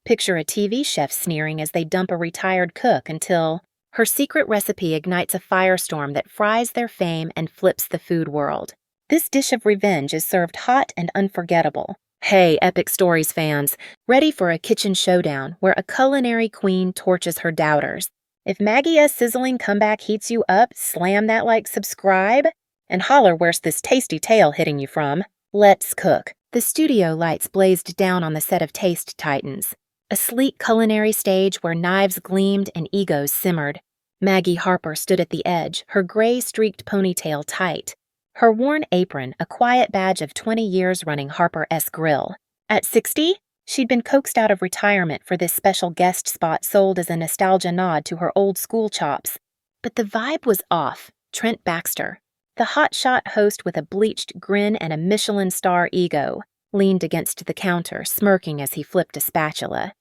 Picture a TV chef sneering as they dump a retired cook until her secret recipe ignites a firestorm that fries their fame and flips the food world. This dish of revenge is served hot and unforgettable. Hey, Epic Stories fans, ready for a kitchen showdown where a culinary queen torches her doubters. If Maggie S. Sizzling Comeback heats you up, slam that like subscribe and holler where's this tasty tale hitting you from. Let's cook. The studio lights blazed down on the set of Taste Titans, a sleek culinary stage where knives gleamed and egos simmered. Maggie Harper stood at the edge, her gray-streaked ponytail tight, her worn apron a quiet badge of 20 years running Harper S. Grill. At 60, she'd been coaxed out of retirement for this special guest spot sold as a nostalgia nod to her old school chops. But the vibe was off. Trent Baxter, the hotshot host with a bleached grin and a Michelin star ego, leaned against the counter, smirking as he flipped a spatula.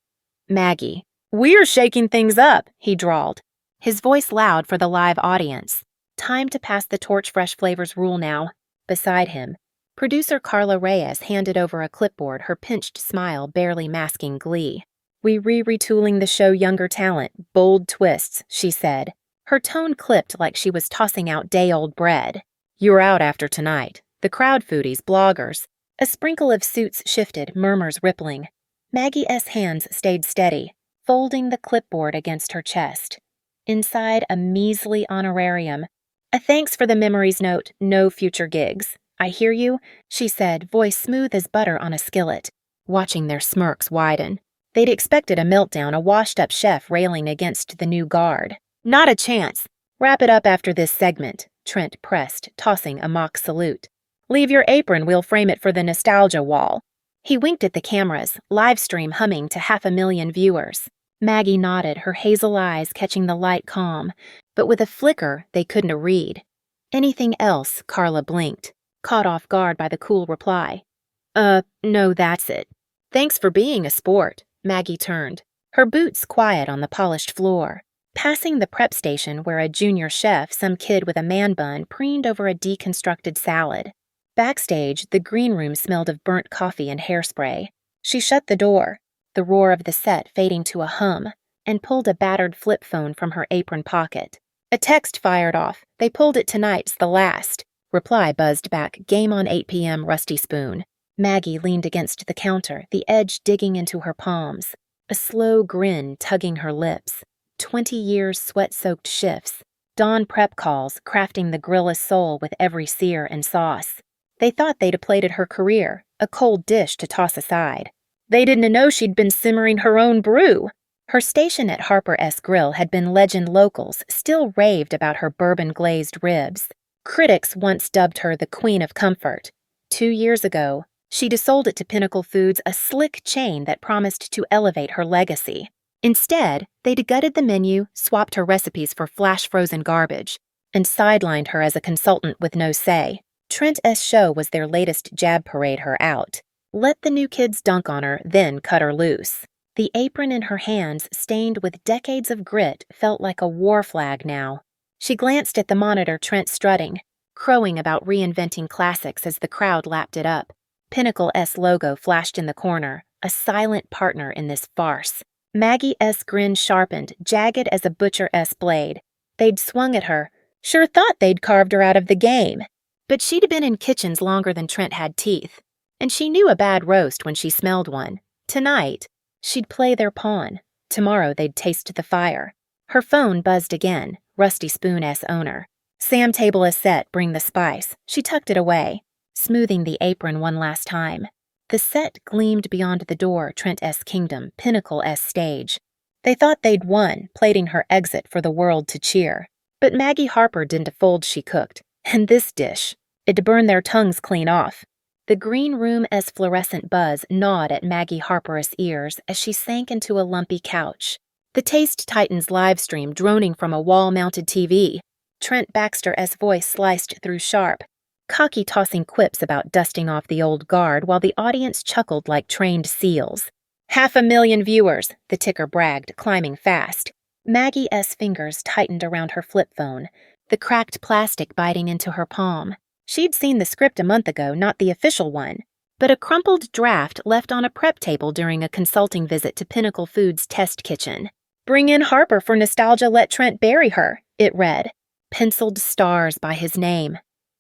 Maggie, "We're shaking things up," he drawled, his voice loud for the live audience. Time to pass the torch fresh flavors rule now. Beside him, producer Carla Reyes handed over a clipboard, her pinched smile barely masking glee. "We retooling the show younger talent, bold twists," she said. Her tone clipped like she was tossing out day-old bread. "You're out after tonight. The crowd foodies, bloggers." A sprinkle of suits shifted, murmurs rippling. Maggie S. hands stayed steady, folding the clipboard against her chest. Inside a measly honorarium. "A thanks for the memories note, no future gigs. I hear you," she said, voice smooth as butter on a skillet, watching their smirks widen. They'd expected a meltdown, a washed-up chef railing against the new guard. "Not a chance. Wrap it up after this segment," Trent pressed, tossing a mock salute. "Leave your apron, we'll frame it for the nostalgia wall." He winked at the cameras, live stream humming to 500,000 viewers. Maggie nodded, her hazel eyes catching the light calm, but with a flicker they couldn't read. "Anything else?" Carla blinked, caught off guard by the cool reply. No, that's it." "Thanks for being a sport." Maggie turned, her boots quiet on the polished floor. Passing the prep station where a junior chef, some kid with a man bun, preened over a deconstructed salad. Backstage, the green room smelled of burnt coffee and hairspray. She shut the door, the roar of the set fading to a hum, and pulled a battered flip phone from her apron pocket. A text fired off. "They pulled it tonight's the last." Reply buzzed back, "Game on 8 p.m. Rusty Spoon." Maggie leaned against the counter, the edge digging into her palms, a slow grin tugging her lips. 20 years sweat-soaked shifts, dawn prep calls crafting the Grilla's soul with every sear and sauce. They thought they'd plated her career, a cold dish to toss aside. They didn't know she'd been simmering her own brew. Her station at Harper S. Grill had been legend locals still raved about her bourbon-glazed ribs. Critics once dubbed her the Queen of Comfort. 2 years ago, she'd sold it to Pinnacle Foods, a slick chain that promised to elevate her legacy. Instead, they'd gutted the menu, swapped her recipes for flash-frozen garbage, and sidelined her as a consultant with no say. Trent S. Show was their latest jab parade her out. Let the new kids dunk on her, then cut her loose. The apron in her hands, stained with decades of grit, felt like a war flag now. She glanced at the monitor Trent strutting, crowing about reinventing classics as the crowd lapped it up. Pinnacle S. logo flashed in the corner, a silent partner in this farce. Maggie S. grin sharpened, jagged as a Butcher S. blade. They'd swung at her. Sure thought they'd carved her out of the game. But she'd been in kitchens longer than Trent had teeth, and she knew a bad roast when she smelled one. Tonight, she'd play their pawn. Tomorrow they'd taste the fire. Her phone buzzed again, Rusty Spoon S. owner. "Sam, table is set, bring the spice." She tucked it away, smoothing the apron one last time. The set gleamed beyond the door, Trent S. Kingdom, Pinnacle S. stage. They thought they'd won, plating her exit for the world to cheer. But Maggie Harper didn't fold she cooked. And this dish, it'd burn their tongues clean off. The green room S. fluorescent buzz gnawed at Maggie Harper's ears as she sank into a lumpy couch. The Taste Titans live stream droning from a wall-mounted TV. Trent Baxter S. voice sliced through sharp, cocky tossing quips about dusting off the old guard while the audience chuckled like trained seals. 500,000 viewers, the ticker bragged, climbing fast. Maggie S. fingers tightened around her flip phone, the cracked plastic biting into her palm. She'd seen the script a month ago, not the official one. but a crumpled draft left on a prep table during a consulting visit to Pinnacle Foods' test kitchen. "Bring in Harper for nostalgia, let Trent bury her," it read, penciled stars by his name.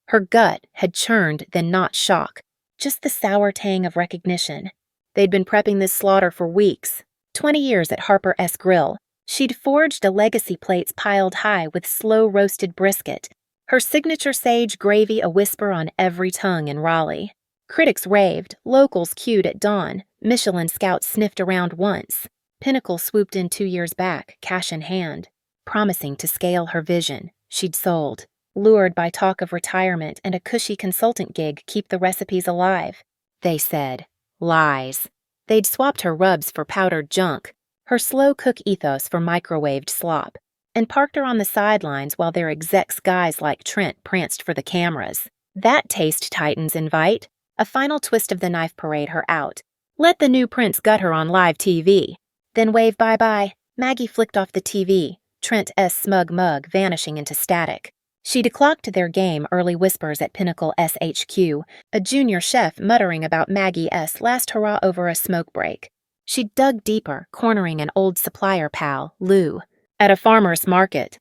Her gut had churned, then not shock, just the sour tang of recognition. They'd been prepping this slaughter for weeks. 20 years at Harper S. Grill, she'd forged a legacy plates piled high with slow-roasted brisket, her signature sage gravy a whisper on every tongue in Raleigh. Critics raved, locals queued at dawn, Michelin scouts sniffed around once. Pinnacle swooped in 2 years back, cash in hand, promising to scale her vision. She'd sold, lured by talk of retirement and a cushy consultant gig keep the recipes alive. They said, lies. They'd swapped her rubs for powdered junk, her slow-cook ethos for microwaved slop, and parked her on the sidelines while their execs guys like Trent pranced for the cameras. That taste titans invite. A final twist of the knife parade her out. Let the new prince gut her on live TV. Then wave bye-bye. Maggie flicked off the TV, Trent S. smug mug vanishing into static. She'd clocked their game early whispers at Pinnacle SHQ, a junior chef muttering about Maggie S. last hurrah over a smoke break. She'd dug deeper, cornering an old supplier pal, Lou, at a farmer's market.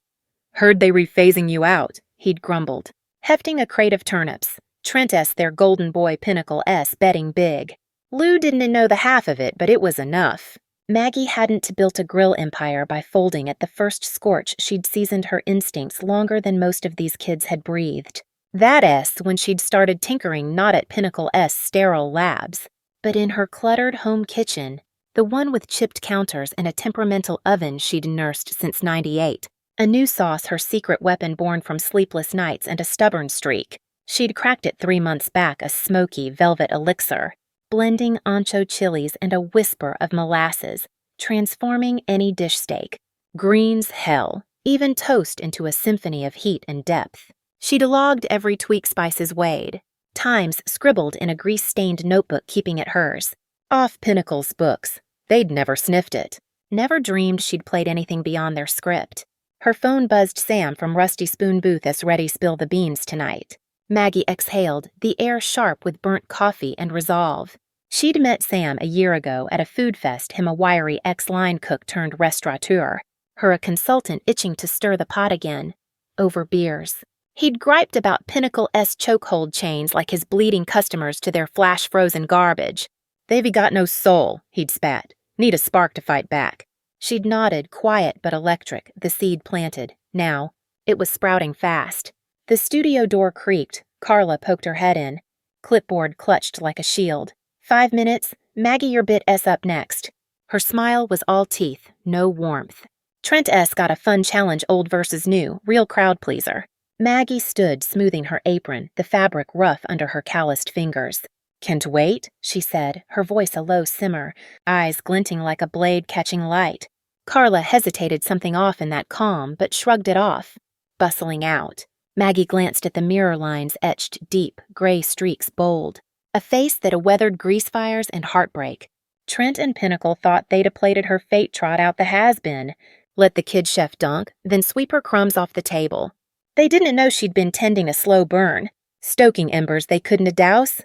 "Heard they rephasing you out," he'd grumbled, hefting a crate of turnips. Trent S. their golden boy Pinnacle S. betting big. Lou didn't know the half of it, but it was enough. Maggie hadn't built a grill empire by folding at the first scorch. She'd seasoned her instincts longer than most of these kids had breathed. That S when she'd started tinkering not at Pinnacle S sterile labs, but in her cluttered home kitchen, the one with chipped counters and a temperamental oven she'd nursed since '98. A new sauce, her secret weapon born from sleepless nights and a stubborn streak. She'd cracked it 3 months back, a smoky, velvet elixir, blending ancho chilies and a whisper of molasses, transforming any dish steak, greens hell, even toast into a symphony of heat and depth. She'd logged every tweak spices weighed, times scribbled in a grease-stained notebook keeping it hers. Off Pinnacle's books. They'd never sniffed it. Never dreamed she'd played anything beyond their script. Her phone buzzed Sam from Rusty Spoon Booth as ready spill the beans tonight. Maggie exhaled, the air sharp with burnt coffee and resolve. She'd met Sam a year ago at a food fest, him a wiry ex-line cook turned restaurateur, her a consultant itching to stir the pot again, over beers. He'd griped about Pinnacle S chokehold chains like his bleeding customers to their flash-frozen garbage. "They've got no soul," he'd spat. "Need a spark to fight back." She'd nodded, quiet but electric, the seed planted. Now, it was sprouting fast. The studio door creaked. Carla poked her head in. Clipboard clutched like a shield. 5 minutes. Maggie your bit S up next. Her smile was all teeth, no warmth. Trent S got a fun challenge, old versus new, real crowd pleaser. Maggie stood, smoothing her apron, the fabric rough under her calloused fingers. "Can't wait," she said, her voice a low simmer, eyes glinting like a blade catching light. Carla hesitated, something off in that calm, but shrugged it off. Bustling out. Maggie glanced at the mirror lines etched deep, gray streaks bold. A face that weathered grease fires and heartbreak. Trent and Pinnacle thought they'd plated her fate trot out the has-been. Let the kid chef dunk, then sweep her crumbs off the table. They didn't know she'd been tending a slow burn, stoking embers they couldn't douse.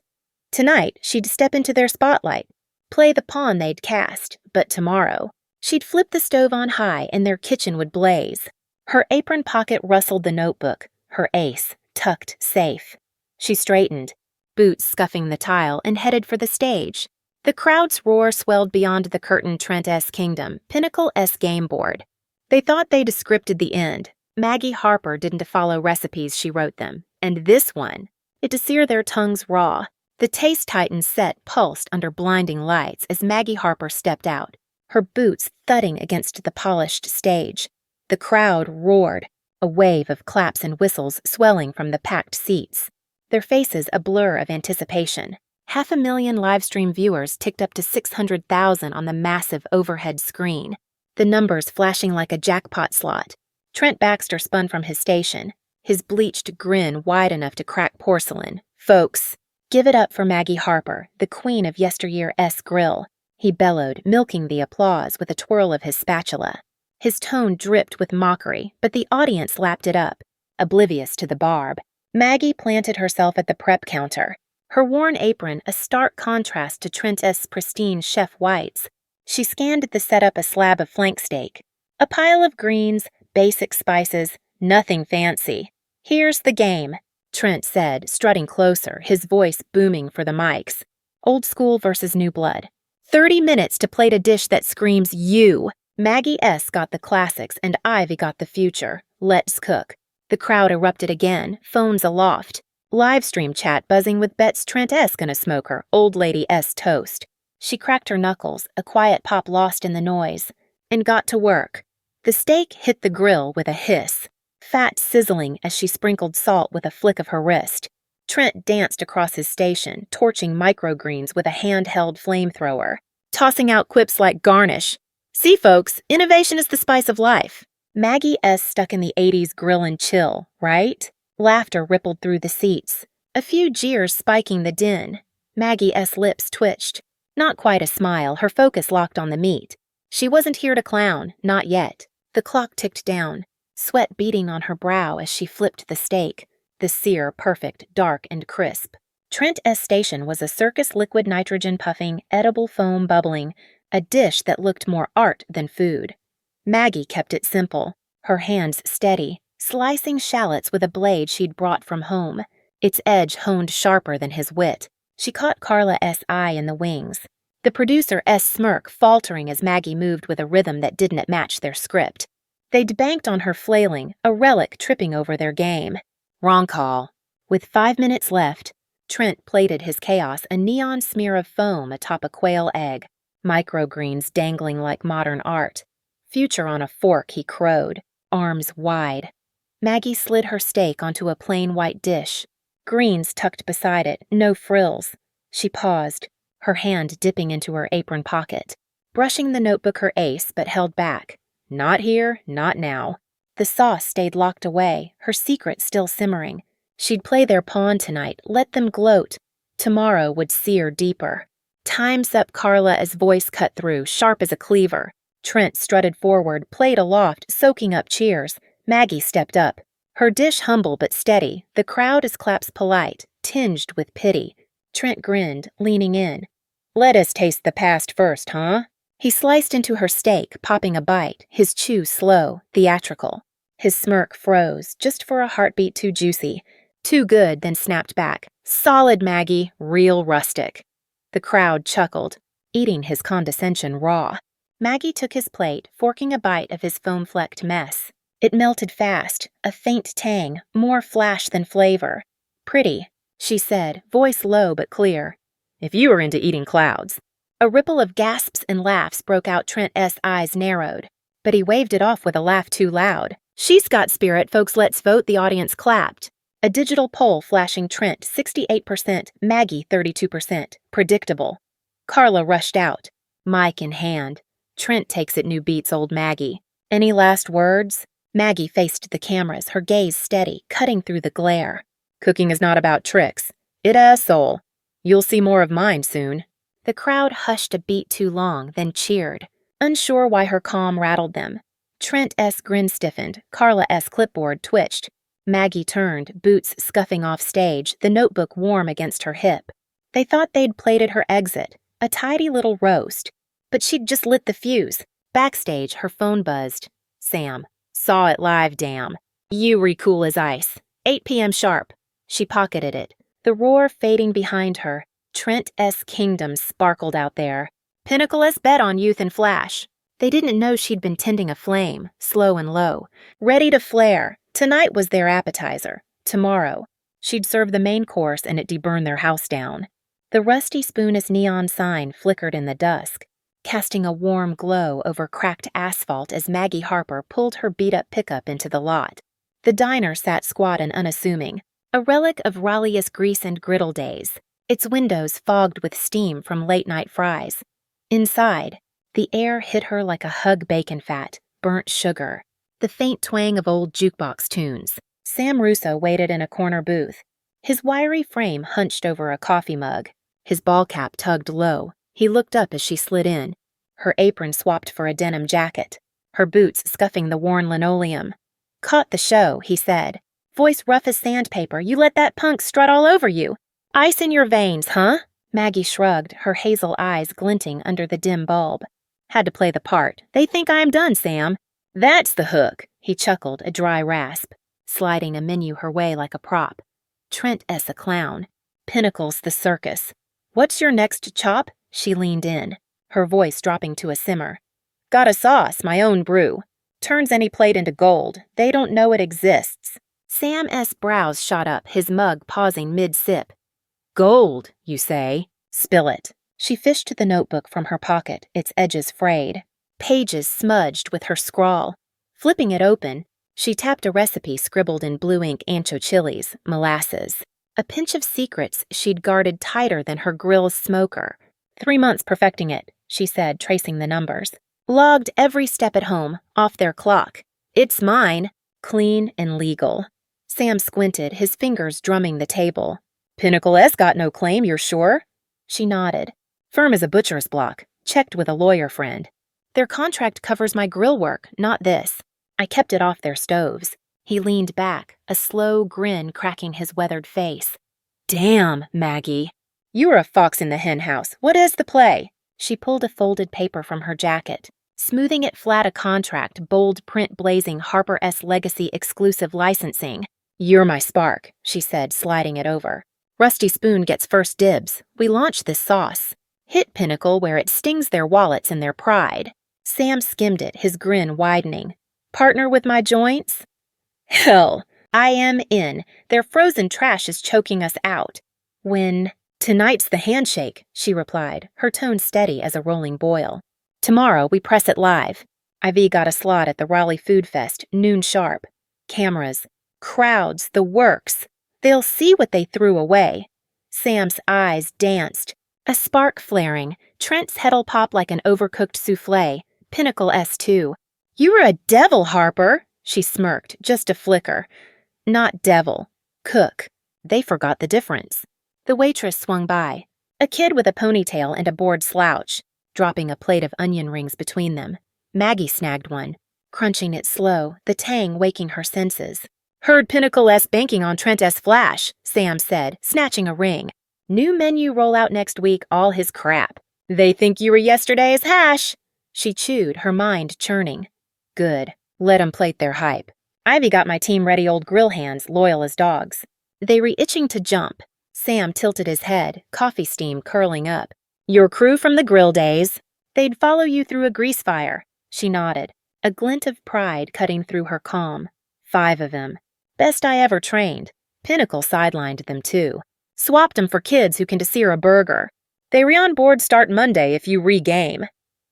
Tonight, she'd step into their spotlight, play the pawn they'd cast, but tomorrow, she'd flip the stove on high and their kitchen would blaze. Her apron pocket rustled the notebook, her ace, tucked safe. She straightened, boots scuffing the tile, and headed for the stage. The crowd's roar swelled beyond the curtained Trent S kingdom, Pinnacle S game board. They thought they'd scripted the end. Maggie Harper didn't follow recipes, she wrote them. And this one, it'd sear their tongues raw. The taste titan set pulsed under blinding lights as Maggie Harper stepped out, her boots thudding against the polished stage. The crowd roared, a wave of claps and whistles swelling from the packed seats, their faces a blur of anticipation. 500,000 livestream viewers ticked up to 600,000 on the massive overhead screen, the numbers flashing like a jackpot slot. Trent Baxter spun from his station, his bleached grin wide enough to crack porcelain. "Folks, give it up for Maggie Harper, the queen of yesteryear S Grill," he bellowed, milking the applause with a twirl of his spatula. His tone dripped with mockery, but the audience lapped it up, oblivious to the barb. Maggie planted herself at the prep counter, her worn apron a stark contrast to Trent's pristine chef whites. She scanned the setup: a slab of flank steak, a pile of greens, basic spices, nothing fancy. "Here's the game," Trent said, strutting closer, his voice booming for the mics. "Old school versus new blood. 30 minutes to plate a dish that screams you. Maggie S. got the classics and Ivy got the future. Let's cook." The crowd erupted again, phones aloft. Livestream chat buzzing with bets Trent S. gonna smoke her old lady S. toast. She cracked her knuckles, a quiet pop lost in the noise, and got to work. The steak hit the grill with a hiss, fat sizzling as she sprinkled salt with a flick of her wrist. Trent danced across his station, torching microgreens with a handheld flamethrower, tossing out quips like garnish. "See, folks, innovation is the spice of life." Maggie S. stuck in the 80s grill and chill, right? Laughter rippled through the seats, a few jeers spiking the din. Maggie S. lips twitched. Not quite a smile, her focus locked on the meat. She wasn't here to clown, not yet. The clock ticked down, sweat beading on her brow as she flipped the steak, the sear perfect, dark and crisp. Trent S. station was a circus liquid nitrogen puffing, edible foam bubbling, a dish that looked more art than food. Maggie kept it simple, her hands steady, slicing shallots with a blade she'd brought from home, its edge honed sharper than his wit. She caught Carla S. eye in the wings, the producer S. smirk faltering as Maggie moved with a rhythm that didn't match their script. They'd banked on her flailing, a relic tripping over their game. Wrong call. With 5 minutes left, Trent plated his chaos, a neon smear of foam atop a quail egg, microgreens dangling like modern art. "Future on a fork," he crowed, arms wide. Maggie slid her steak onto a plain white dish, greens tucked beside it, no frills. She paused, her hand dipping into her apron pocket, brushing the notebook her ace but held back. Not here, not now. The sauce stayed locked away, her secret still simmering. She'd play their pawn tonight, let them gloat. Tomorrow would sear deeper. "Time's up," Carla's voice cut through, sharp as a cleaver. Trent strutted forward, plate aloft, soaking up cheers. Maggie stepped up, her dish humble but steady, the crowd as claps polite, tinged with pity. Trent grinned, leaning in. "Let us taste the past first, huh?" He sliced into her steak, popping a bite, his chew slow, theatrical. His smirk froze, just for a heartbeat too juicy. Too good, then snapped back. "Solid, Maggie, real rustic." The crowd chuckled, eating his condescension raw. Maggie took his plate, forking a bite of his foam-flecked mess. It melted fast, a faint tang, more flash than flavor. "Pretty," she said, voice low but clear. "If you are into eating clouds." A ripple of gasps and laughs broke out. Trent's eyes narrowed, but he waved it off with a laugh too loud. "She's got spirit, folks, let's vote." The audience clapped. A digital poll flashing Trent 68%, Maggie 32%. Predictable. Carla rushed out, mic in hand. "Trent takes it new beats old Maggie. Any last words?" Maggie faced the cameras, her gaze steady, cutting through the glare. "Cooking is not about tricks. It has soul. You'll see more of mine soon." The crowd hushed a beat too long, then cheered, unsure why her calm rattled them. Trent's grin stiffened, Carla's clipboard twitched. Maggie turned, boots scuffing off stage, the notebook warm against her hip. They thought they'd plated her exit, a tidy little roast. But she'd just lit the fuse. Backstage, her phone buzzed. "Sam. Saw it live, damn. You recool as ice. 8 p.m. sharp." She pocketed it, the roar fading behind her. Trent's kingdom sparkled out there. "Pinnacle's bet on youth and flash." They didn't know she'd been tending a flame, slow and low, ready to flare. Tonight was their appetizer. Tomorrow, she'd serve the main course and it deburn their house down. The rusty spoon-as neon sign flickered in the dusk, casting a warm glow over cracked asphalt as Maggie Harper pulled her beat-up pickup into the lot. The diner sat squat and unassuming, a relic of Raleigh's grease and griddle days, its windows fogged with steam from late-night fries. Inside, the air hit her like a hug bacon fat, burnt sugar, the faint twang of old jukebox tunes. Sam Russo waited in a corner booth, his wiry frame hunched over a coffee mug, his ball cap tugged low. He looked up as she slid in, her apron swapped for a denim jacket, her boots scuffing the worn linoleum. "Caught the show," he said, voice rough as sandpaper. "You let that punk strut all over you. Ice in your veins, huh? Maggie shrugged, her hazel eyes glinting under the dim bulb. Had to play the part. They think I am done, Sam. That's the hook, he chuckled, a dry rasp, sliding a menu her way like a prop. Trent S. a clown. Pinnacle's the circus. What's your next chop? She leaned in, her voice dropping to a simmer. Got a sauce, my own brew. Turns any plate into gold. They don't know it exists. Sam S. brows shot up, his mug pausing mid-sip. Gold, you say? Spill it. She fished the notebook from her pocket, its edges frayed, pages smudged with her scrawl. Flipping it open, she tapped a recipe scribbled in blue ink ancho chilies, molasses. A pinch of secrets she'd guarded tighter than her grill's smoker. 3 months perfecting it, she said, tracing the numbers. Logged every step at home, off their clock. It's mine, clean and legal. Sam squinted, his fingers drumming the table. Pinnacle S got no claim, you're sure? She nodded. Firm is a butcher's block, checked with a lawyer friend. Their contract covers my grill work, not this. I kept it off their stoves. He leaned back, a slow grin cracking his weathered face. Damn, Maggie. You were a fox in the hen house. What is the play? She pulled a folded paper from her jacket, smoothing it flat a contract, bold print blazing Harper S. Legacy exclusive licensing. You're my spark, she said, sliding it over. Rusty Spoon gets first dibs. We launch this sauce. Hit Pinnacle where it stings their wallets and their pride. Sam skimmed it, his grin widening. Partner with my joints? Hell, I am in. Their frozen trash is choking us out. Tonight's the handshake, she replied, her tone steady as a rolling boil. Tomorrow we press it live. IV got a slot at the Raleigh Food Fest, noon sharp. Cameras, crowds, the works. They'll see what they threw away. Sam's eyes danced, a spark flaring, Trent's head'll pop like an overcooked souffle, Pinnacle S2. You were a devil, Harper, she smirked, just a flicker. Not devil, cook. They forgot the difference. The waitress swung by, a kid with a ponytail and a bored slouch, dropping a plate of onion rings between them. Maggie snagged one, crunching it slow, the tang waking her senses. Heard Pinnacle S banking on Trent S Flash, Sam said, snatching a ring. New menu rollout next week, all his crap. They think you were yesterday's hash. She chewed, her mind churning. Good. Let 'em plate their hype. Ivy got my team ready old grill hands, loyal as dogs. They were itching to jump. Sam tilted his head, coffee steam curling up. Your crew from the grill days. They'd follow you through a grease fire. She nodded, a glint of pride cutting through her calm. 5 of them. Best I ever trained. Pinnacle sidelined them too. Swapped 'em for kids who can sear a burger. They re on board start Monday if you re-game.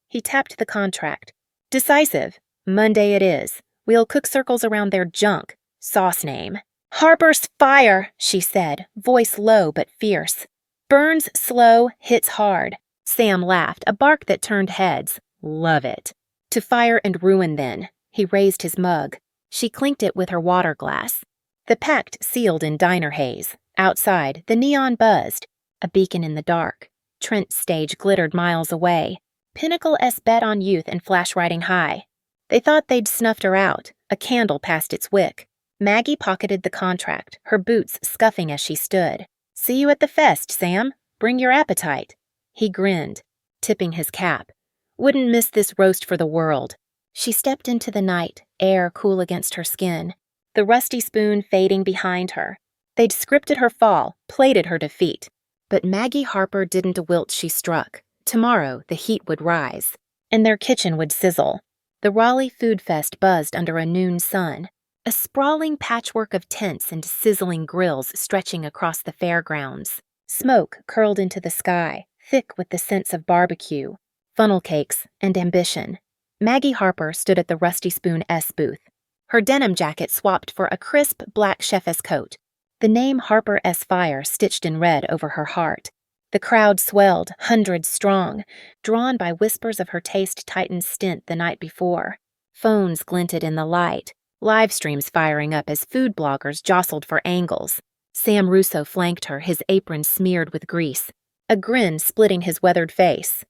He tapped the contract. Decisive. Monday it is. We'll cook circles around their junk. Sauce name. Harper's fire, she said, voice low but fierce. Burns slow, hits hard. Sam laughed, a bark that turned heads. Love it. To fire and ruin then. He raised his mug. She clinked it with her water glass. The pact sealed in diner haze. Outside, the neon buzzed. A beacon in the dark. Trent's stage glittered miles away. Pinnacle S bet on youth and flash riding high. They thought they'd snuffed her out. A candle past its wick. Maggie pocketed the contract, her boots scuffing as she stood. See you at the fest, Sam. Bring your appetite. He grinned, tipping his cap. Wouldn't miss this roast for the world. She stepped into the night, air cool against her skin, the Rusty Spoon fading behind her. They'd scripted her fall, plated her defeat. But Maggie Harper didn't wilt she struck. Tomorrow the heat would rise, and their kitchen would sizzle. The Raleigh Food Fest buzzed under a noon sun, a sprawling patchwork of tents and sizzling grills stretching across the fairgrounds. Smoke curled into the sky, thick with the scents of barbecue, funnel cakes, and ambition. Maggie Harper stood at the Rusty Spoon S booth, her denim jacket swapped for a crisp black chef's coat, the name Harper S Fire stitched in red over her heart. The crowd swelled, hundreds strong, drawn by whispers of her taste-tightened stint the night before. Phones glinted in the light, live streams firing up as food bloggers jostled for angles. Sam Russo flanked her, his apron smeared with grease, a grin splitting his weathered face.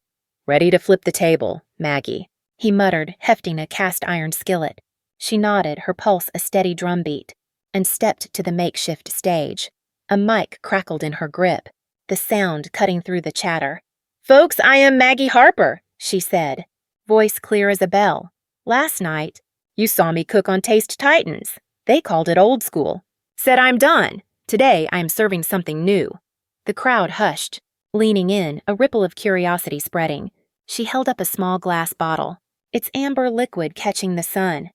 Ready to flip the table, Maggie, he muttered, hefting a cast-iron skillet. She nodded, her pulse a steady drumbeat, and stepped to the makeshift stage. A mic crackled in her grip, the sound cutting through the chatter. "Folks, I am Maggie Harper," she said, voice clear as a bell. "Last night, you saw me cook on Taste Titans. They called it old school. Said I'm done. Today, I'm serving something new." The crowd hushed. Leaning in, a ripple of curiosity spreading. She held up a small glass bottle, its amber liquid catching the sun.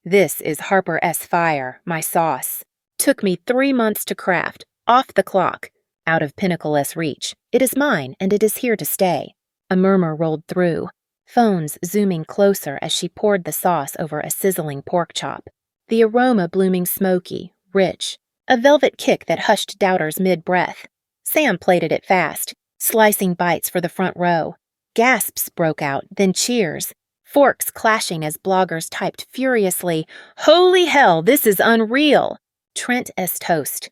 "This is Harper S. Fire, my sauce. Took me 3 months to craft, off the clock, out of Pinnacle S reach. It is mine, and it is here to stay." A murmur rolled through, phones zooming closer as she poured the sauce over a sizzling pork chop. The aroma blooming smoky, rich, a velvet kick that hushed doubters mid-breath. Sam plated it fast, slicing bites for the front row. Gasps broke out, then cheers, forks clashing as bloggers typed furiously, "Holy hell, this is unreal!" Trent S. toast.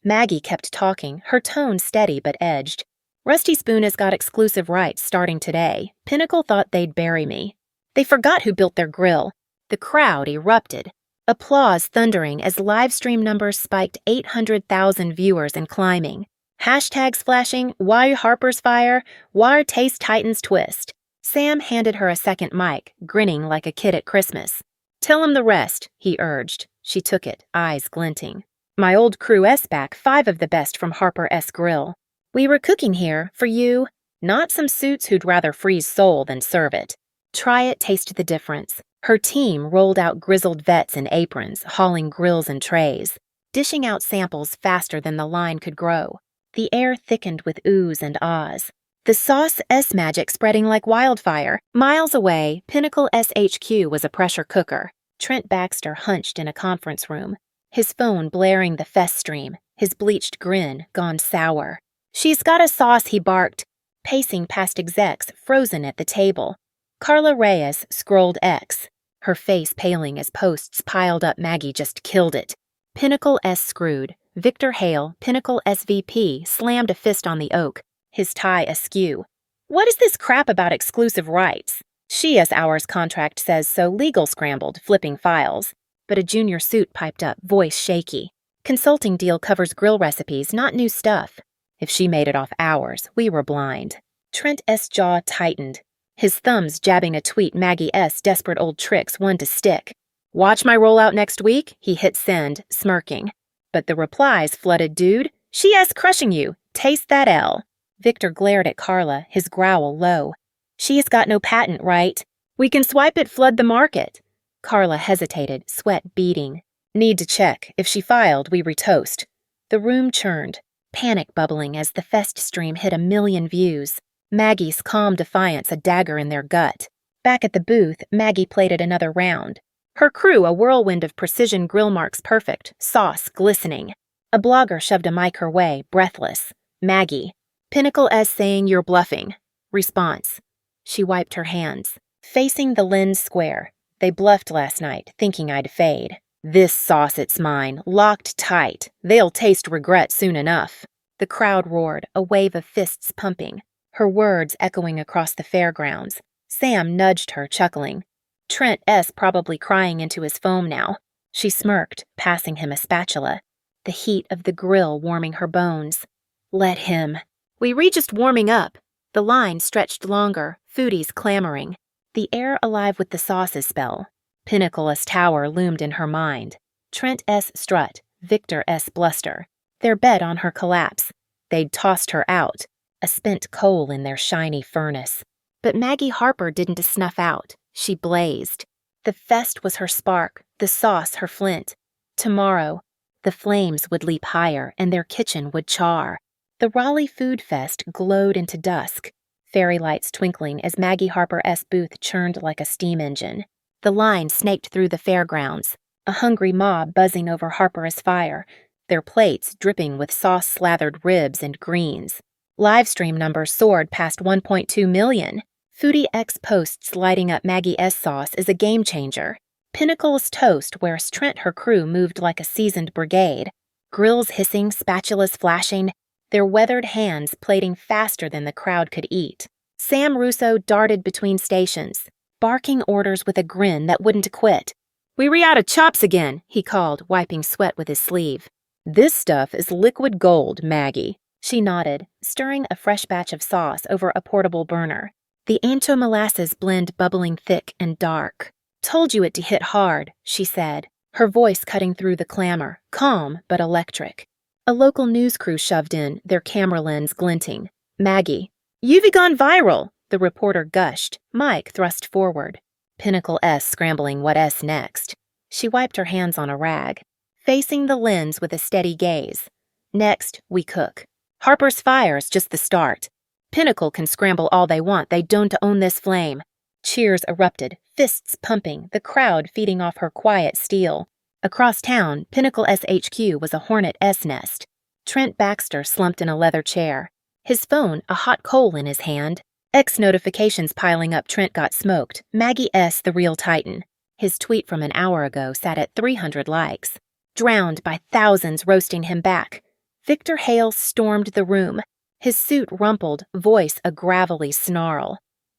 Maggie kept talking, her tone steady but edged. "Rusty Spoon has got exclusive rights starting today. Pinnacle thought they'd bury me. They forgot who built their grill." The crowd erupted, applause thundering as live stream numbers spiked 800,000 viewers and climbing. Hashtags flashing, "Why Harper's Fire? Why Taste Titans Twist?" Sam handed her a second mic, grinning like a kid at Christmas. "Tell him the rest," he urged. She took it, eyes glinting. "My old crew S back 5 of the best from Harper S Grill. We were cooking here, for you, not some suits who'd rather freeze sole than serve it. Try it, taste the difference." Her team rolled out grizzled vets in aprons, hauling grills and trays, dishing out samples faster than the line could grow. The air thickened with oohs and ahs. The sauce S magic spreading like wildfire. Miles away, Pinnacle SHQ was a pressure cooker. Trent Baxter hunched in a conference room, his phone blaring the fest stream, his bleached grin gone sour. "She's got a sauce," he barked, pacing past execs frozen at the table. Carla Reyes scrolled X, her face paling as posts piled up Maggie just killed it. Pinnacle S screwed. Victor Hale, Pinnacle SVP, slammed a fist on the oak, his tie askew. "What is this crap about exclusive rights? She as ours contract says so." Legal scrambled, flipping files. But a junior suit piped up, voice shaky. "Consulting deal covers grill recipes, not new stuff. If she made it off ours, we were blind." Trent S. jaw tightened, his thumbs jabbing a tweet Maggie S. desperate old tricks one to stick. "Watch my rollout next week?" He hit send, smirking. But the replies flooded. "Dude, she S crushing you. Taste that L." Victor glared at Carla, his growl low. "She has got no patent, right? We can swipe it, flood the market." Carla hesitated, sweat beading. "Need to check. If she filed, we retoast." The room churned, panic bubbling as the fest stream hit 1 million views. Maggie's calm defiance a dagger in their gut. Back at the booth, Maggie plated another round. Her crew a whirlwind of precision grill marks perfect, sauce glistening. A blogger shoved a mic her way, breathless. "Maggie, Pinnacle S saying you're bluffing." Response. She wiped her hands. "Facing the lens square. They bluffed last night, thinking I'd fade. This sauce, it's mine, locked tight. They'll taste regret soon enough." The crowd roared, a wave of fists pumping, her words echoing across the fairgrounds. Sam nudged her, chuckling. Trent S. probably crying into his foam now. She smirked, passing him a spatula, the heat of the grill warming her bones. "Let him." "We were just warming up." The line stretched longer, foodies clamoring, the air alive with the sauces spell. Pinnacle S. Tower loomed in her mind. Trent S. strut, Victor S. bluster. Their bet on her collapse. They'd tossed her out, a spent coal in their shiny furnace. But Maggie Harper didn't snuff out. She blazed. The fest was her spark, the sauce her flint. Tomorrow, the flames would leap higher and their kitchen would char. The Raleigh Food Fest glowed into dusk, fairy lights twinkling as Maggie Harper S. booth churned like a steam engine. The line snaked through the fairgrounds, a hungry mob buzzing over Harper S. Fire, their plates dripping with sauce-slathered ribs and greens. Livestream numbers soared past 1.2 million. Foodie X posts lighting up Maggie S. sauce is a game changer. Pinnacle's toast, where Trent her crew moved like a seasoned brigade. Grills hissing, spatulas flashing, their weathered hands plating faster than the crowd could eat. Sam Russo darted between stations, barking orders with a grin that wouldn't quit. "We re out of chops again," he called, wiping sweat with his sleeve. This stuff is liquid gold, Maggie. She nodded, stirring a fresh batch of sauce over a portable burner. The ancho molasses blend bubbling thick and dark. Told you it to hit hard, she said, her voice cutting through the clamor, calm but electric. A local news crew shoved in, their camera lens glinting. Maggie. You've gone viral, the reporter gushed. Mike thrust forward. Pinnacle S scrambling what S next. She wiped her hands on a rag, facing the lens with a steady gaze. Next, we cook. Harper's Fire's just the start. Pinnacle can scramble all they want, they don't own this flame. Cheers erupted, fists pumping, the crowd feeding off her quiet steel. Across town, Pinnacle SHQ was a hornet S nest. Trent Baxter slumped in a leather chair, his phone a hot coal in his hand. X notifications piling up. Trent got smoked. Maggie S, the real titan. His tweet from an hour ago sat at 300 likes. Drowned by thousands roasting him back. Victor Hale stormed the room, his suit rumpled, voice a gravelly snarl.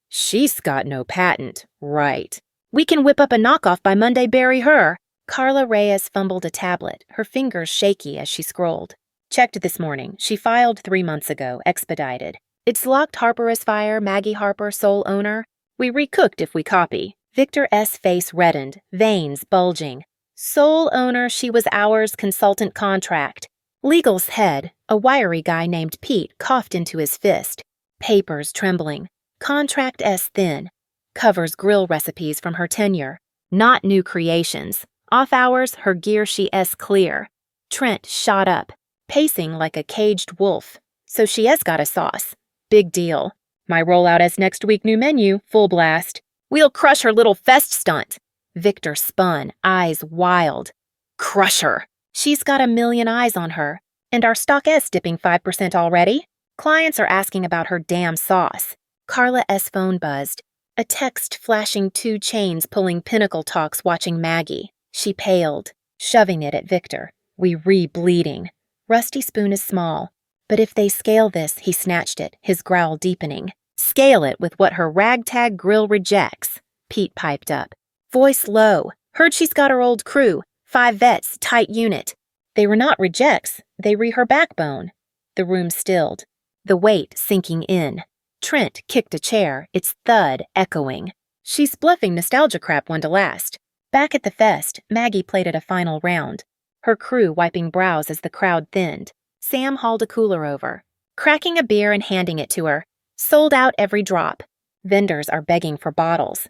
She's got no patent, right. We can whip up a knockoff by Monday, bury her. Carla Reyes fumbled a tablet, her fingers shaky as she scrolled. Checked this morning. She filed 3 months ago, expedited. It's locked Harper as Fire, Maggie Harper, sole owner. We recooked if we copy. Victor S. face reddened, veins bulging. Sole owner, she was ours, consultant contract. Legal's head, a wiry guy named Pete, coughed into his fist. Papers trembling. Contract S thin. Covers grill recipes from her tenure. Not new creations. Off hours, her gear she S clear. Trent shot up, pacing like a caged wolf. So she has got a sauce. Big deal. My rollout as next week new menu, full blast. We'll crush her little fest stunt. Victor spun, eyes wild. Crush her. She's got a million eyes on her. And our stock S dipping 5% already. Clients are asking about her damn sauce. Carla S phone buzzed. A text flashing 2 chains pulling Pinnacle talks watching Maggie. She paled, shoving it at Victor. We re-bleeding. Rusty Spoon is small. But if they scale this, he snatched it, his growl deepening. Scale it with what her ragtag grill rejects. Pete piped up. Voice low. Heard she's got her old crew. 5 vets, tight unit. They were not rejects. They re her backbone. The room stilled, the weight sinking in. Trent kicked a chair, its thud echoing. She's bluffing nostalgia crap one to last. Back at the fest, Maggie played at a final round, her crew wiping brows as the crowd thinned. Sam hauled a cooler over, cracking a beer and handing it to her. Sold out every drop. Vendors are begging for bottles.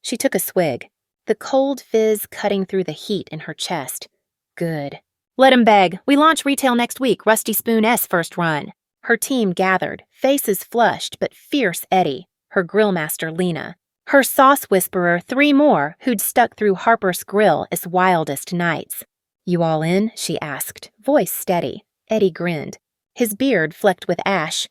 She took a swig, the cold fizz cutting through the heat in her chest. Good. Let 'em beg. We launch retail next week, Rusty Spoon S first run. Her team gathered, faces flushed but fierce Eddie, her grillmaster Lena, her sauce whisperer 3 more who'd stuck through Harper's Grill as wildest nights. You all in? She asked, voice steady. Eddie grinned, his beard flecked with ash.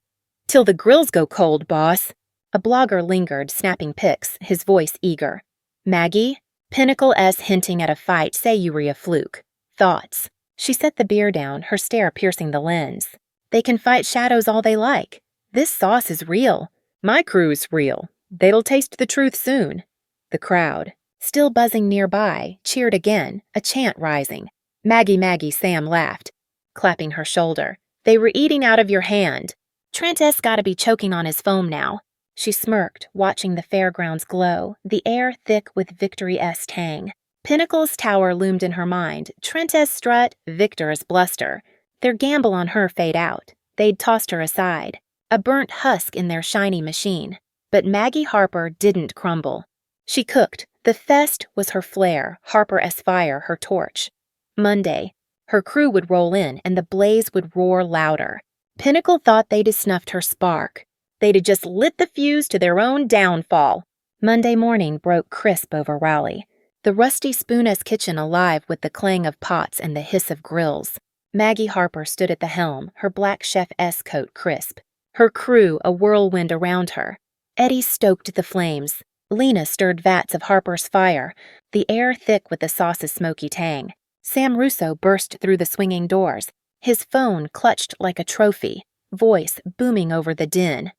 Till the grills go cold, boss. A blogger lingered, snapping pics, his voice eager. Maggie? Pinnacle S hinting at a fight, say you were a fluke. Thoughts. She set the beer down, her stare piercing the lens. They can fight shadows all they like. This sauce is real. My crew's real. They'll taste the truth soon. The crowd, still buzzing nearby, cheered again, a chant rising. Maggie, Maggie, Sam laughed, clapping her shoulder. They were eating out of your hand. Trent S gotta be choking on his foam now. She smirked, watching the fairgrounds glow, the air thick with Victory S tang. Pinnacle's tower loomed in her mind, Trent S strut, Victor's bluster. Their gamble on her fade out. They'd tossed her aside, a burnt husk in their shiny machine. But Maggie Harper didn't crumble. She cooked. The fest was her flare, Harper S Fire her torch. Monday, her crew would roll in and the blaze would roar louder. Pinnacle thought they'd snuffed her spark. They'd just lit the fuse to their own downfall. Monday morning broke crisp over Raleigh, the Rusty Spoon S kitchen alive with the clang of pots and the hiss of grills. Maggie Harper stood at the helm, her black Chef S coat crisp. Her crew a whirlwind around her. Eddie stoked the flames. Lena stirred vats of Harper's Fire, the air thick with the sauce's smoky tang. Sam Russo burst through the swinging doors, his phone clutched like a trophy, voice booming over the din.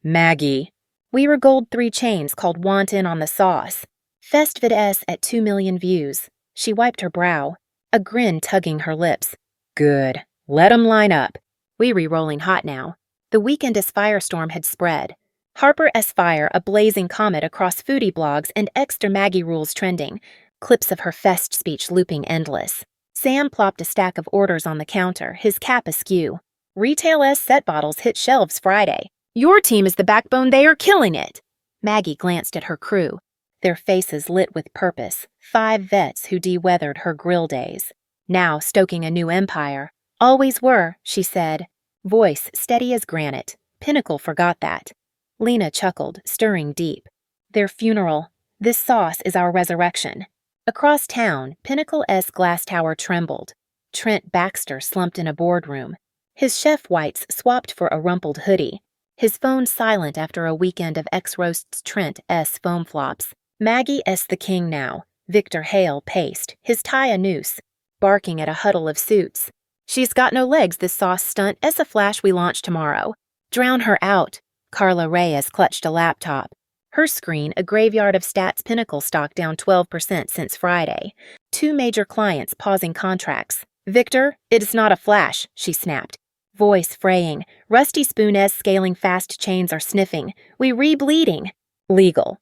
Maggie. We regold 3 chains called Want In on the Sauce. Festvid S at 2 million views. She wiped her brow, a grin tugging her lips. Good. Let 'em line up. We re-rolling hot now. The weekend as firestorm had spread. Harper S. Fire, a blazing comet across foodie blogs and extra Maggie rules trending. Clips of her fest speech looping endless. Sam plopped a stack of orders on the counter, his cap askew. Retail S set bottles hit shelves Friday. Your team is the backbone, they are killing it. Maggie glanced at her crew, their faces lit with purpose, 5 vets who de-weathered her grill days. Now stoking a new empire. Always were, she said, voice steady as granite. Pinnacle forgot that. Lena chuckled, stirring deep. Their funeral. This sauce is our resurrection. Across town, Pinnacle S glass tower trembled. Trent Baxter slumped in a boardroom. His chef whites swapped for a rumpled hoodie. His phone silent after a weekend of ex-roasts Trent S foam flops. Maggie S the king now. Victor Hale paced, his tie a noose, barking at a huddle of suits. She's got no legs, this sauce stunt, as a flash we launch tomorrow. Drown her out. Carla Reyes clutched a laptop. Her screen, a graveyard of Stats Pinnacle stock down 12% since Friday. 2 major clients pausing contracts. Victor, it is not a flash, she snapped. Voice fraying. Rusty Spoon-S scaling fast chains are sniffing. We re-bleeding. Legal.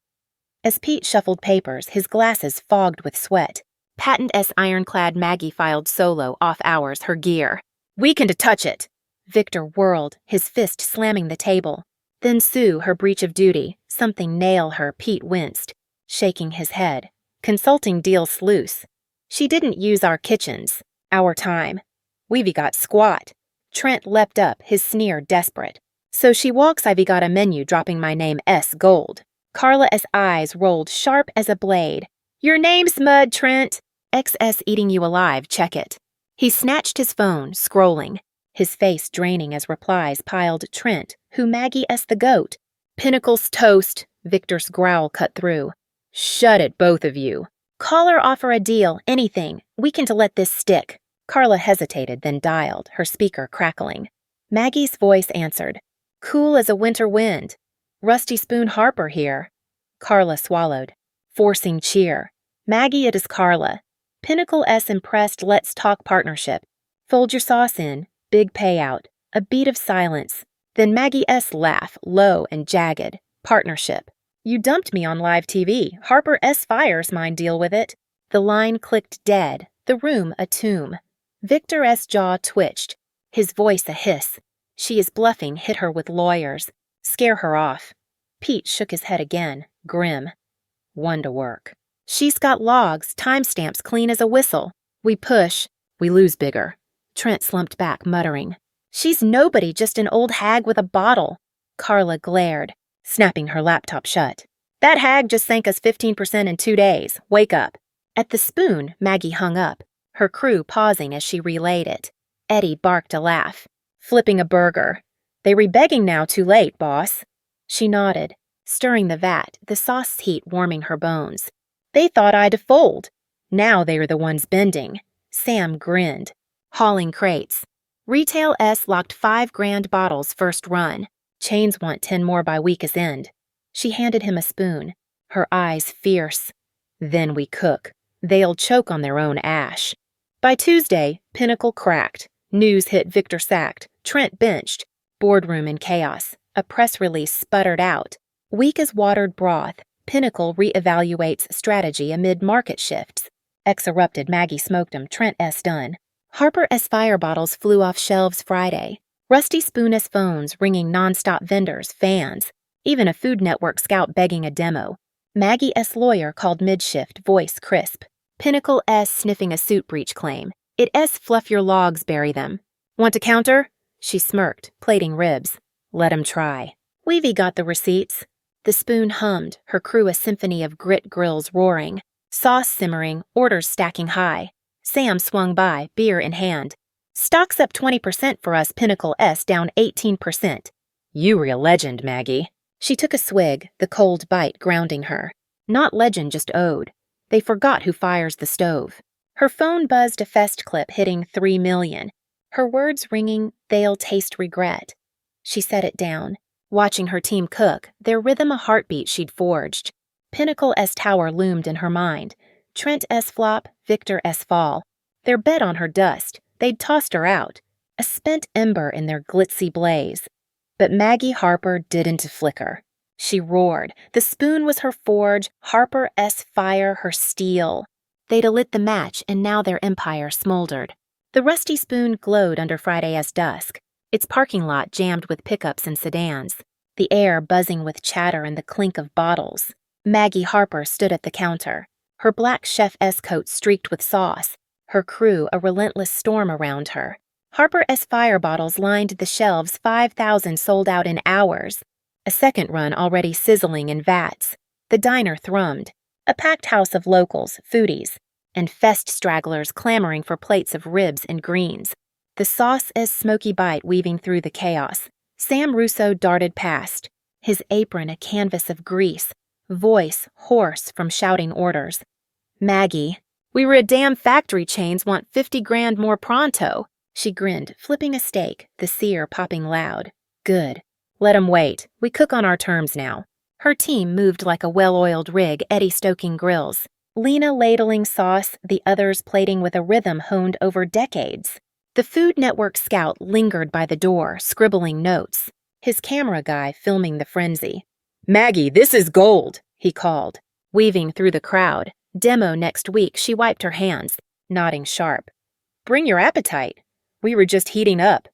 As Pete shuffled papers, his glasses fogged with sweat. Patent S ironclad Maggie filed solo, off hours, her gear. Weakened to touch it. Victor whirled, his fist slamming the table. Then Sue, her breach of duty. Something nail her, Pete winced, shaking his head. Consulting deals loose. She didn't use our kitchens. Our time. We've got squat. Trent leapt up, his sneer desperate. So she walks, I've got a menu dropping my name S gold. Carla's eyes rolled sharp as a blade. Your name's Mud, Trent. XS eating you alive, check it. He snatched his phone, scrolling. His face draining as replies piled Trent, who Maggie S the goat. Pinnacle's toast, Victor's growl cut through. Shut it, both of you. Call or offer a deal, anything. We can to let this stick. Carla hesitated, then dialed, her speaker crackling. Maggie's voice answered. Cool as a winter wind. Rusty Spoon Harper here. Carla swallowed, forcing cheer. Maggie, it is Carla. Pinnacle S impressed let's talk partnership. Fold your sauce in. Big payout. A beat of silence. Then Maggie S laugh, low and jagged. Partnership. You dumped me on live TV. Harper S Fires mine deal with it. The line clicked dead, the room a tomb. Victor S jaw twitched, his voice a hiss. She is bluffing, hit her with lawyers. Scare her off. Pete shook his head again, grim. One to work. She's got logs, timestamps clean as a whistle. We push, we lose bigger. Trent slumped back, muttering. She's nobody, just an old hag with a bottle. Carla glared, snapping her laptop shut. That hag just sank us 15% in 2 days. Wake up. At the spoon, Maggie hung up, her crew pausing as she relayed it. Eddie barked a laugh. Flipping a burger. They re-begging now, too late, boss. She nodded, stirring the vat, the sauce heat warming her bones. They thought I'd fold. Now they were the ones bending. Sam grinned, hauling crates. Retail S locked 5 grand bottles first run. Chains want 10 more by week's end. She handed him a spoon, her eyes fierce. Then we cook. They'll choke on their own ash. By Tuesday, Pinnacle cracked. News hit Victor sacked. Trent benched. Boardroom in chaos. A press release sputtered out. Weak as watered broth, Pinnacle re-evaluates strategy amid market shifts. Ex-erupted Maggie smoked 'em, Trent S done. Harper S fire bottles flew off shelves Friday. Rusty Spoon S phones ringing nonstop vendors, fans. Even a Food Network scout begging a demo. Maggie S lawyer called mid-shift, voice crisp. Pinnacle S sniffing a suit breach claim. It S fluff your logs, bury them. Want to counter? She smirked, plating ribs. Let 'em try. We've got the receipts. The spoon hummed, her crew a symphony of grit grills roaring. Sauce simmering, orders stacking high. Sam swung by, beer in hand. Stock's up 20% for us, Pinnacle S down 18%. You were a legend, Maggie. She took a swig, the cold bite grounding her. Not legend, just ode. They forgot who fires the stove. Her phone buzzed a fest clip hitting 3 million. Her words ringing, they'll taste regret. She set it down, watching her team cook, their rhythm a heartbeat she'd forged. Pinnacle S tower loomed in her mind. Trent S flop, Victor S fall. Their bet on her dust. They'd tossed her out, a spent ember in their glitzy blaze. But Maggie Harper didn't flicker. She roared. The spoon was her forge, Harper-S fire her steel. They'd lit the match, and now their empire smoldered. The rusty spoon glowed under Friday's dusk, its parking lot jammed with pickups and sedans, the air buzzing with chatter and the clink of bottles. Maggie Harper stood at the counter, her black chef-S coat streaked with sauce, her crew a relentless storm around her. Harper-S fire bottles lined the shelves, 5,000 sold out in hours. A second run already sizzling in vats. The diner thrummed, a packed house of locals, foodies, and fest stragglers clamoring for plates of ribs and greens. The sauce-S smoky bite weaving through the chaos. Sam Russo darted past, his apron a canvas of grease, voice hoarse from shouting orders. Maggie, we were at damn factory chains want 50 grand more pronto. She grinned, flipping a steak, the sear popping loud. Good. Let 'em wait. We cook on our terms now. Her team moved like a well-oiled rig, eddy-stoking grills. Lena ladling sauce, the others plating with a rhythm honed over decades. The Food Network scout lingered by the door, scribbling notes, his camera guy filming the frenzy. Maggie, this is gold, he called, weaving through the crowd. Demo next week, she wiped her hands, nodding sharp. Bring your appetite. We were just heating up.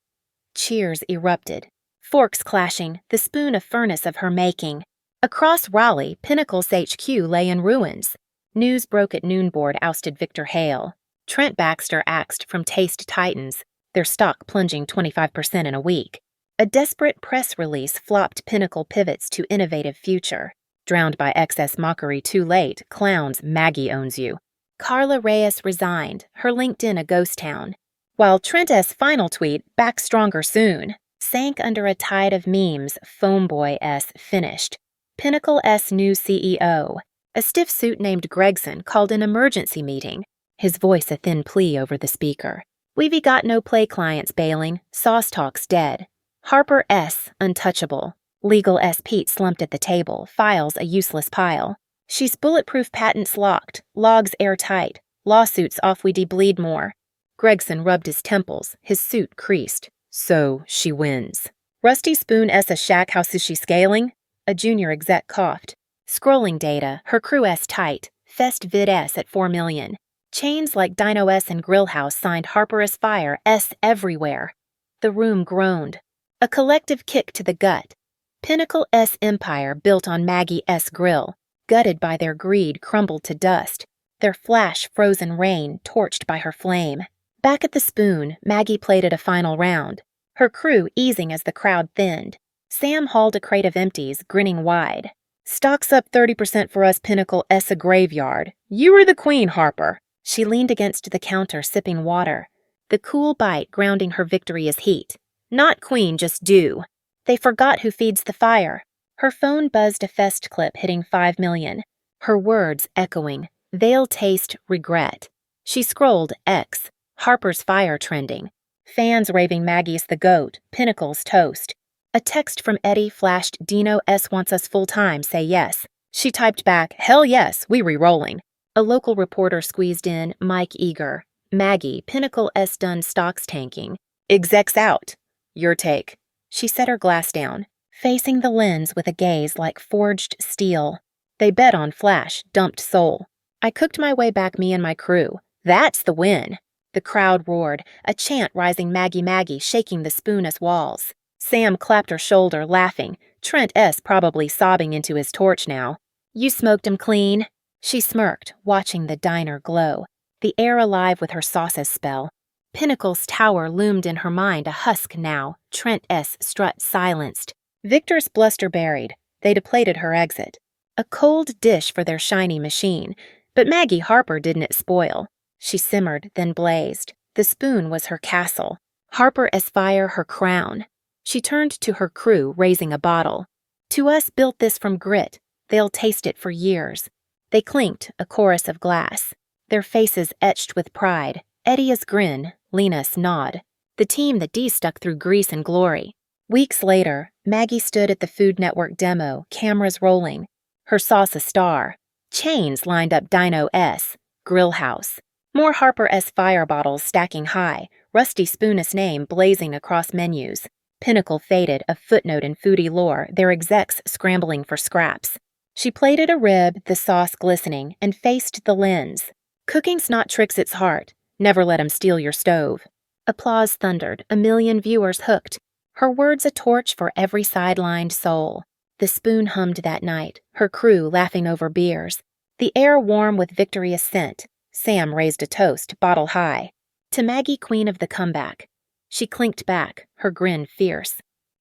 Cheers erupted. Forks clashing, the spoon a furnace of her making. Across Raleigh, Pinnacle's HQ lay in ruins. News broke at noon board ousted Victor Hale. Trent Baxter axed from Taste Titans, their stock plunging 25% in a week. A desperate press release flopped Pinnacle pivots to innovative future. Drowned by excess mockery too late, clowns Maggie owns you. Carla Reyes resigned, her LinkedIn a ghost town. While Trent's final tweet, back stronger soon, sank under a tide of memes, Foamboy-S finished. Pinnacle's new CEO, a stiff suit named Gregson, called an emergency meeting, his voice a thin plea over the speaker. We've got no play clients bailing, sauce talk's dead. Harper-S untouchable. Legal S. Pete slumped at the table, files a useless pile. She's bulletproof patents locked, logs airtight, lawsuits off we bleed more. Gregson rubbed his temples, his suit creased. So she wins. Rusty Spoon S. a shack, how is she scaling? A junior exec coughed. Scrolling data, her crew S tight, Fest Vid S at 4 million. Chains like Dino S and Grill House signed Harper-S Fire S everywhere. The room groaned. A collective kick to the gut. Pinnacle S empire built on Maggie S grill, gutted by their greed, crumbled to dust, their flash frozen rain torched by her flame. Back at the spoon, Maggie plated a final round, her crew easing as the crowd thinned. Sam hauled a crate of empties, grinning wide. Stock's up 30% for us, Pinnacle S a graveyard. You were the queen, Harper. She leaned against the counter, sipping water. The cool bite grounding her victory as heat. Not queen, just due. They forgot who feeds the fire. Her phone buzzed a Fest clip hitting 5 million. Her words echoing. They'll taste regret. She scrolled X. Harper's Fire trending. Fans raving Maggie's the GOAT. Pinnacle's toast. A text from Eddie flashed Dino S wants us full-time, say yes. She typed back, hell yes, we re-rolling. A local reporter squeezed in, Mike eager. Maggie, Pinnacle S done stocks tanking. Execs out. Your take. She set her glass down, facing the lens with a gaze like forged steel. They bet on Flash, dumped Soul. I cooked my way back, me and my crew. That's the win. The crowd roared, a chant rising Maggie Maggie, shaking the spoon as walls. Sam clapped her shoulder, laughing. Trent S probably sobbing into his torch now. You smoked 'em clean. She smirked, watching the diner glow, the air alive with her sauces spell. Pinnacle's tower loomed in her mind, a husk now. Trent S strut silenced. Victor's bluster buried. They'd plated her exit. A cold dish for their shiny machine, but Maggie Harper didn't it spoil. She simmered, then blazed. The spoon was her castle. Harper-S Fire her crown. She turned to her crew, raising a bottle. To us built this from grit. They'll taste it for years. They clinked, a chorus of glass. Their faces etched with pride. Eddie's grin, Lena's nod. The team that stuck through grease and glory. Weeks later, Maggie stood at the Food Network demo, cameras rolling. Her sauce a star. Chains lined up Dino S, Grill House. More Harper S. fire bottles stacking high, Rusty Spoon's name blazing across menus. Pinnacle faded, a footnote in foodie lore, their execs scrambling for scraps. She plated a rib, the sauce glistening, and faced the lens. Cooking's not tricks its heart. Never let 'em steal your stove. Applause thundered, a million viewers hooked. Her words a torch for every sidelined soul. The Spoon hummed that night, her crew laughing over beers. The air warm with victorious scent. Sam raised a toast, bottle high. To Maggie, queen of the comeback. She clinked back, her grin fierce.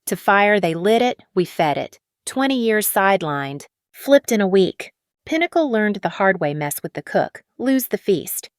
To fire they lit it, we fed it. 20 years sidelined. Flipped in a week. Pinnacle learned the hard way mess with the cook, lose the feast.